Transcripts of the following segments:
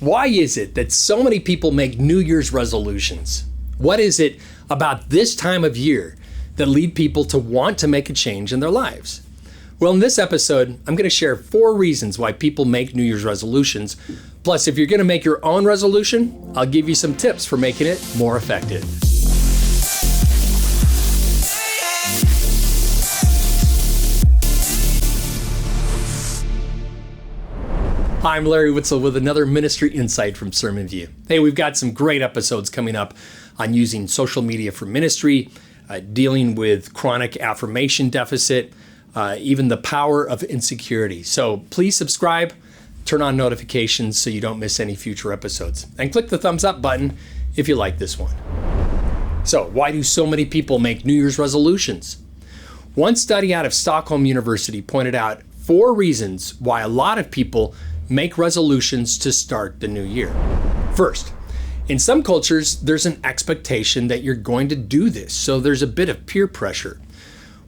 Why is it that so many people make New Year's resolutions? What is it about this time of year that lead people to want to make a change in their lives? Well, in this episode, I'm going to share 4 reasons why people make New Year's resolutions. Plus, if you're going to make your own resolution, I'll give you some tips for making it more effective. Hi, I'm Larry Witzel with another ministry insight from Sermon View. Hey, we've got some great episodes coming up on using social media for ministry, dealing with chronic affirmation deficit, even the power of insecurity. So please subscribe, turn on notifications so you don't miss any future episodes, and click the thumbs up button if you like this one. So why do so many people make New Year's resolutions? One study out of Stockholm University pointed out 4 reasons why a lot of people make resolutions to start the new year. First, in some cultures, there's an expectation that you're going to do this, so there's a bit of peer pressure.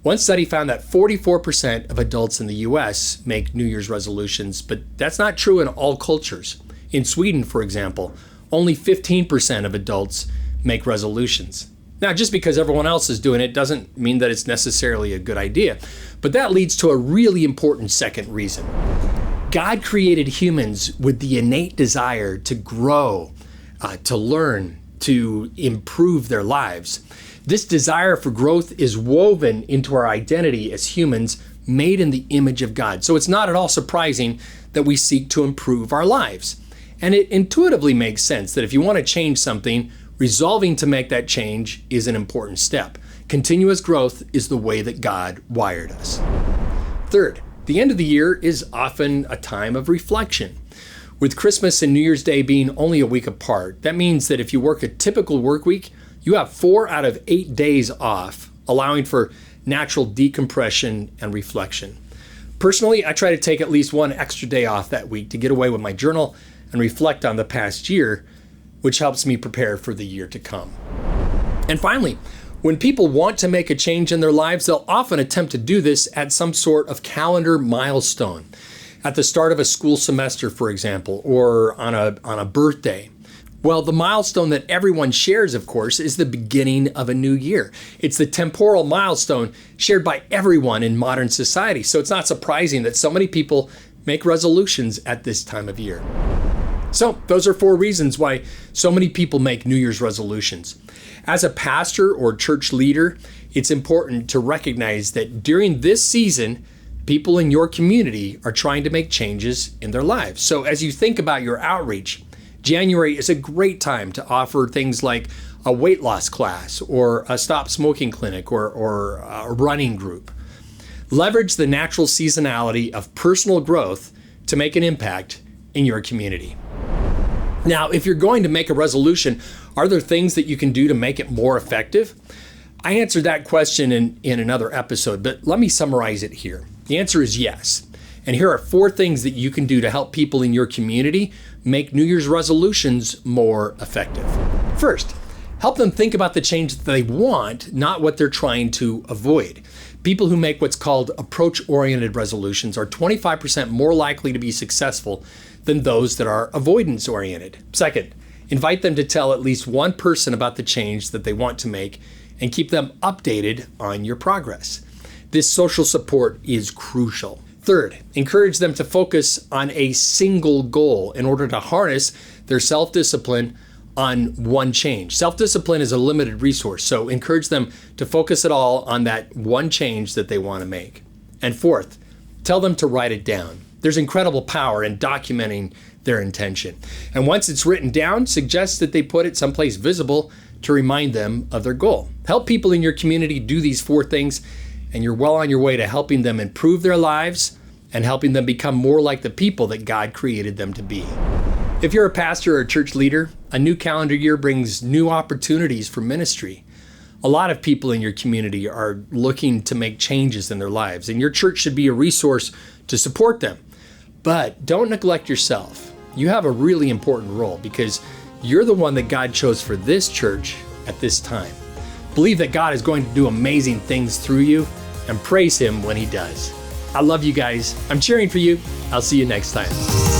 One study found that 44% of adults in the US make New Year's resolutions, but that's not true in all cultures. In Sweden, for example, only 15% of adults make resolutions. Now, just because everyone else is doing it doesn't mean that it's necessarily a good idea, but that leads to a really important second reason. God created humans with the innate desire to grow, to learn, to improve their lives. This desire for growth is woven into our identity as humans made in the image of God. So it's not at all surprising that we seek to improve our lives. And it intuitively makes sense that if you want to change something, resolving to make that change is an important step. Continuous growth is the way that God wired us. Third, the end of the year is often a time of reflection. With Christmas and New Year's Day being only a week apart, that means that if you work a typical work week, you have 4 out of 8 days off, allowing for natural decompression and reflection. Personally, I try to take at least 1 extra day off that week to get away with my journal and reflect on the past year, which helps me prepare for the year to come. And finally, when people want to make a change in their lives, they'll often attempt to do this at some sort of calendar milestone. At the start of a school semester, for example, or on a birthday. Well, the milestone that everyone shares, of course, is the beginning of a new year. It's the temporal milestone shared by everyone in modern society. So it's not surprising that so many people make resolutions at this time of year. So those are 4 reasons why so many people make New Year's resolutions. As a pastor or church leader, it's important to recognize that during this season, people in your community are trying to make changes in their lives. So as you think about your outreach, January is a great time to offer things like a weight loss class or a stop smoking clinic or a running group. Leverage the natural seasonality of personal growth to make an impact in your community. Now, if you're going to make a resolution, are there things that you can do to make it more effective? I answered that question in another episode, but let me summarize it here. The answer is yes. And here are 4 things that you can do to help people in your community make New Year's resolutions more effective. First, help them think about the change that they want, not what they're trying to avoid. People who make what's called approach-oriented resolutions are 25% more likely to be successful than those that are avoidance-oriented. Second, invite them to tell at least one person about the change that they want to make and keep them updated on your progress. This social support is crucial. Third, encourage them to focus on a single goal in order to harness their self-discipline on one change. Self-discipline is a limited resource, so encourage them to focus it all on that one change that they want to make. And fourth, tell them to write it down. There's incredible power in documenting their intention. And once it's written down, suggest that they put it someplace visible to remind them of their goal. Help people in your community do these 4 things, and you're well on your way to helping them improve their lives and helping them become more like the people that God created them to be. If you're a pastor or a church leader, a new calendar year brings new opportunities for ministry. A lot of people in your community are looking to make changes in their lives, and your church should be a resource to support them. But don't neglect yourself. You have a really important role because you're the one that God chose for this church at this time. Believe that God is going to do amazing things through you and praise Him when He does. I love you guys. I'm cheering for you. I'll see you next time.